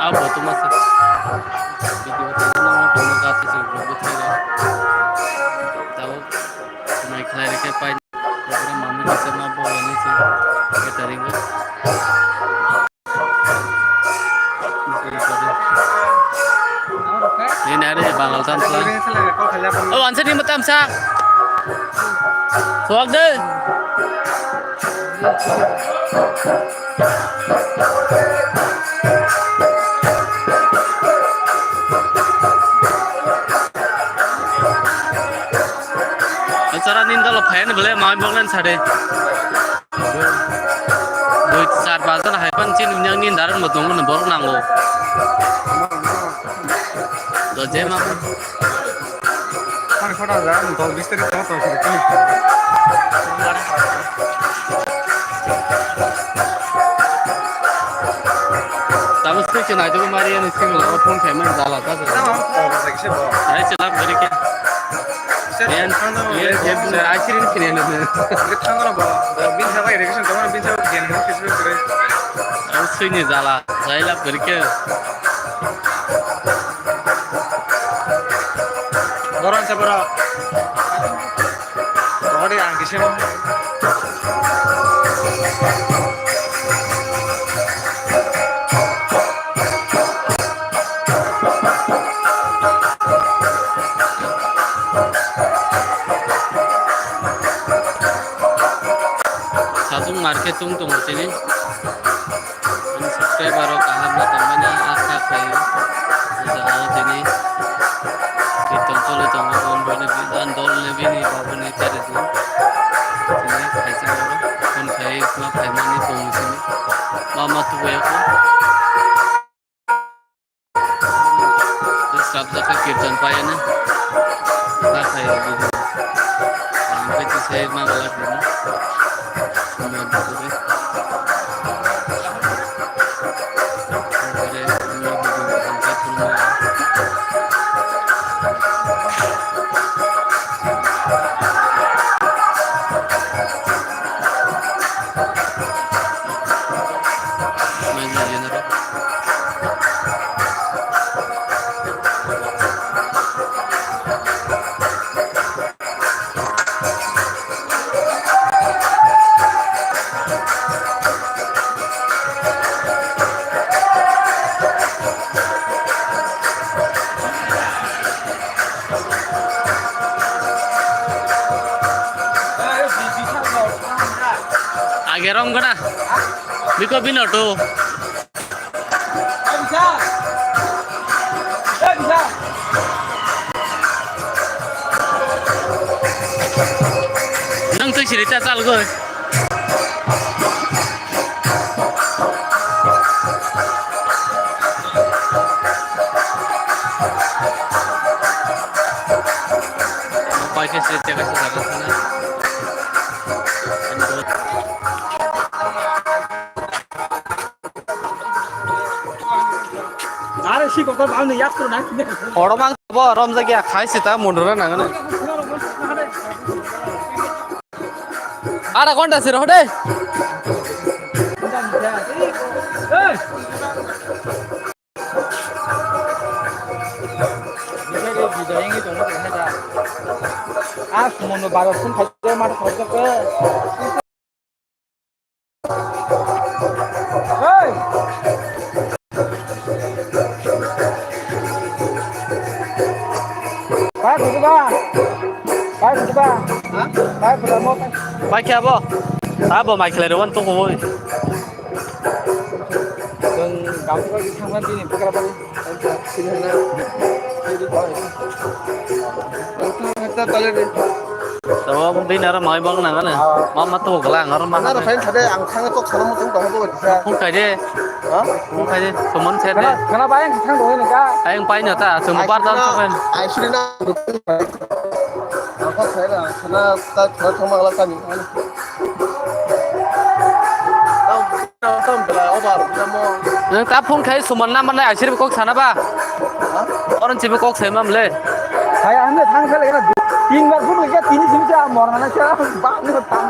Apa tu masa video tadi nama tolong kata sih buat saya tahu naik lari ke pain program mami bisa mampu ini sih kita ringan ini ada Bangladesh lah oh answer ni matam sak suak deh Cara ninda lo fan boleh mau bonglan sade. Doi चार बाजन hyphen चिन उन्यां निंदारन मदोंग न बर नांगो. Do jema. Kan foto ada, dol bistari foto sih. Tahu sih cina itu kemarin ini sih lo pun kemen jalan tak? Saya celak beri ke. Yang akhirin kini ada. Kita nggak boleh. Bin siapa irrigation teman bin siapa kian kita kisah kira. Tahu sih ni jalan. Saya lah beri ke. Orang siapa? Orang yang kisah. Satu market tunggu sini. Ini subscriber kahar na tambahnya asa saya. Jalan sini. Kita solo tunggu boleh bidan dol lebih ni babu ni cari tu. Ini kaisa baru. Pun saya cuma preman ni tunggu sini. Mama tu aku. Terus sabda ke kirtan payana. Tak saya gitu. Sampai tu saya magalak ni. Agerom kana, biko binoto. Nang tu cerita tal go. Pakai cerita kasih sangat sana. Orang apa ram lagi khai sih tak mundur na kan? Ada konta sih roh deh. Semua baru pun kerja mana kerja ke? Baik ya bo, apa baik lewat tuh kau? Dan kamu kalau di sana ini berapa ni? Sini na. Kita toilet ni. Tahu mungkin ada mau bang nangan na, mama tuh gelang orang mana? Nara paling ada ang thang tu sana mungkin dah tu bisa. Pun kaje, pun kaje, teman saya deh. Kenapa yang thang tu ni kah? Ayang paling nyata, semua partai sampai. Actually na. Apa saya lah, karena kita cuma malah kami. Tahu bela obar, kita mau. Yang tapun kaje semua nama mana asyik kok sana ba? Orang cipu kok semam le. Saya anda thang saya lagi na. Tiga baru pun lagi tiga sini orang mana cara bang ni bertang.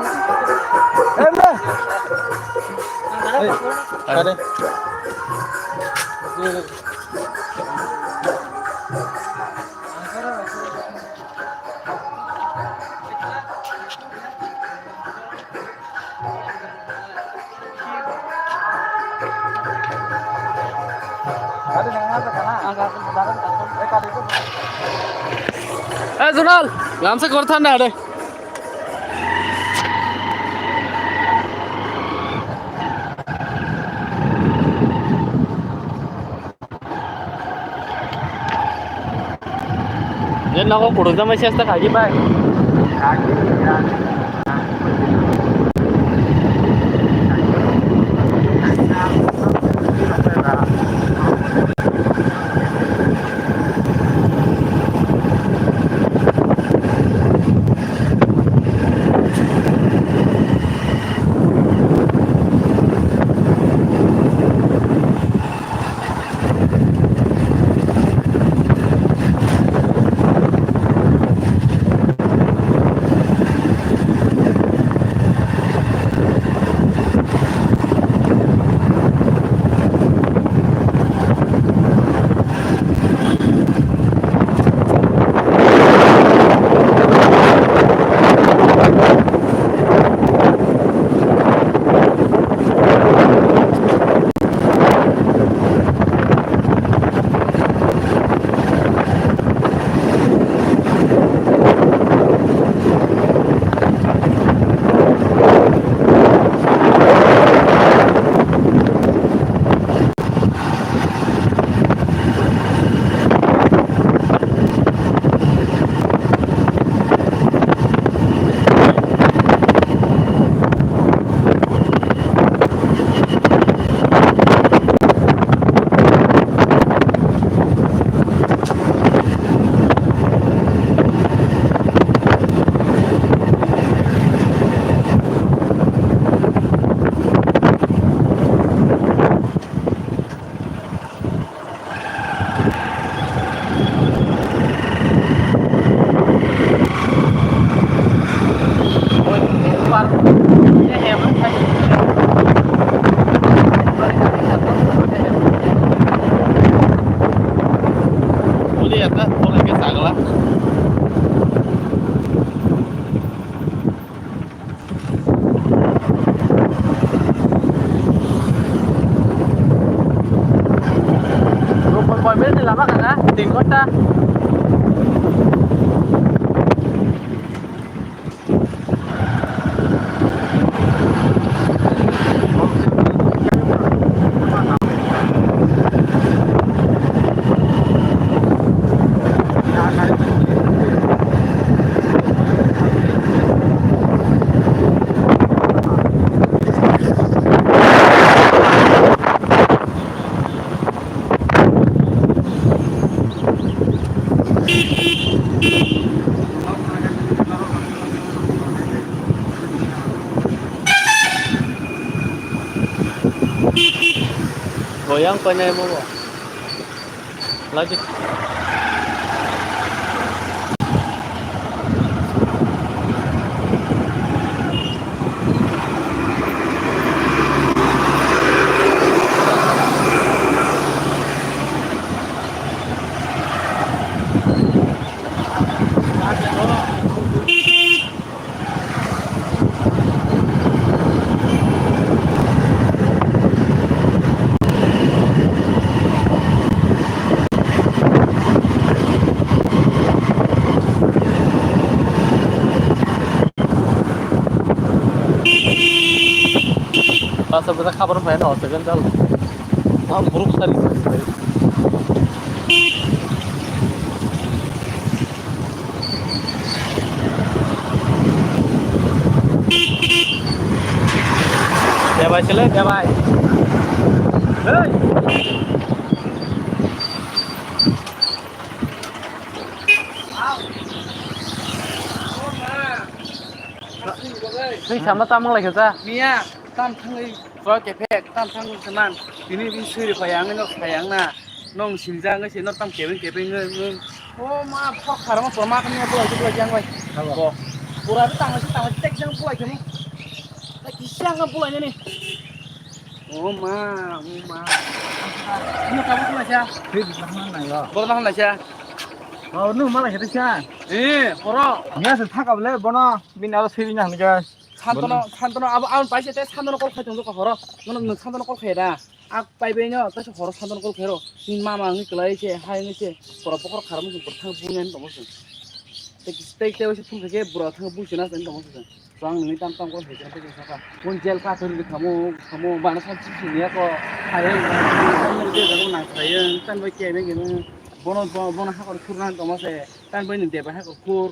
Eh Ada. Junal, ngamsa korthan na ada. Yan ako purusa masih asta kaji bay. Tin kota. Goyang panya mo ba? Lagi. Pasal kita kabar main hotel kan dal. Wah buruk sekali. Ya bhai chale ya bhai. Hey. Ini sama tamang lagi ta? Mia, tam thang có cái phê tam thang cái man, thì nên viên sư được phải ăn nó phải ăn na, nông sinh ra cái gì nó tam kế bên người, ô mà phóc khá lắm mà cái này bùa cái giang vậy, bùa, bùa cái tăng cái tech giang bùa cái này, cái giang cái bùa này này, Oma, oma. Ini kamu tuh Masya? Thế thì nó này rồi. Baru makan Masya? Nó mà lại cái xa. Koro. Nghe sự thắc lên bọn nó bên nào xí nhàng cái. 산도노 아무 빠질 때 산도노 꼴 정도 걸어. 너는 산도노 꼴 해라. 아 빠이베냐 다시 걸어 산도노 꼴 해로. 마마는 글라이체 하이는체 걸어 보러 가면 좀 버탕 부년 또 무슨. 스테이크 때문에 싶은 그게 불어 탕 부시나 된다 무슨. soang ngi tam tam ko he jante ke saka mon jel ka thori ke khamo bana sam chi ni ko haye ni je na saye tan bai ke be ke bono ha ko kurna to ma se tan bai ni de ba ha ko kur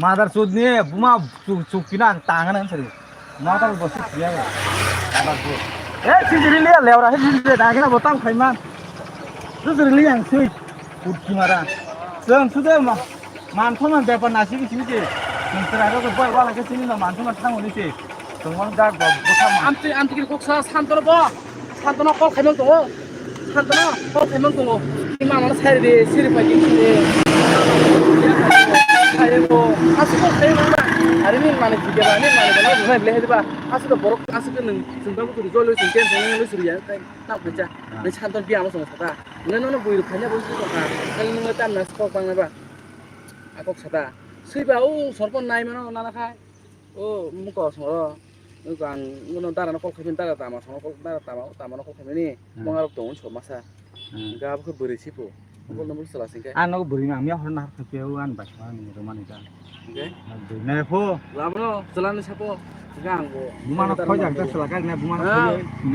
Mother chud ni buma chuk kina tang na sari. Mother bosu dia. Mother chud. Chi jiri le lewra he jiri da kina botang khai man. Su jiri yang sui put kimara. Seng sude ma man thoman de pa nasi ki chi Nusra ko boy wala ke sini na man thoma thang oni se. Tongwang da bo botha ma. amti ki koksa santono kol khaimang to santono kol khaimang to ma ma sai de siri pa ki de ayo ko asu ko khaimang ma ari ni mane ki ba ni mane ba na ble he ba asu to borok asu ke nang sungba ko ro lo sing ken sing lo suri ya kai na pcha ni santon bi ama song sata no bui ro khanya bo su ko ka kali ni ta na ko pang na ba akok sata seiba o sorpon nai mano nana khai o muko soro nukan ngono dara no kol khaibin dara tama sono kol dara tama no kol khaibini mongar tongun so masa ga ba ko beri sipo kol nomor sala singke An nó buri na mi hor na ka peu an ba sa ni ro man ita. oke Ne pho. lamno jalan sapo gang go Buma no khoi jak ta sala ka ne buma no khoi.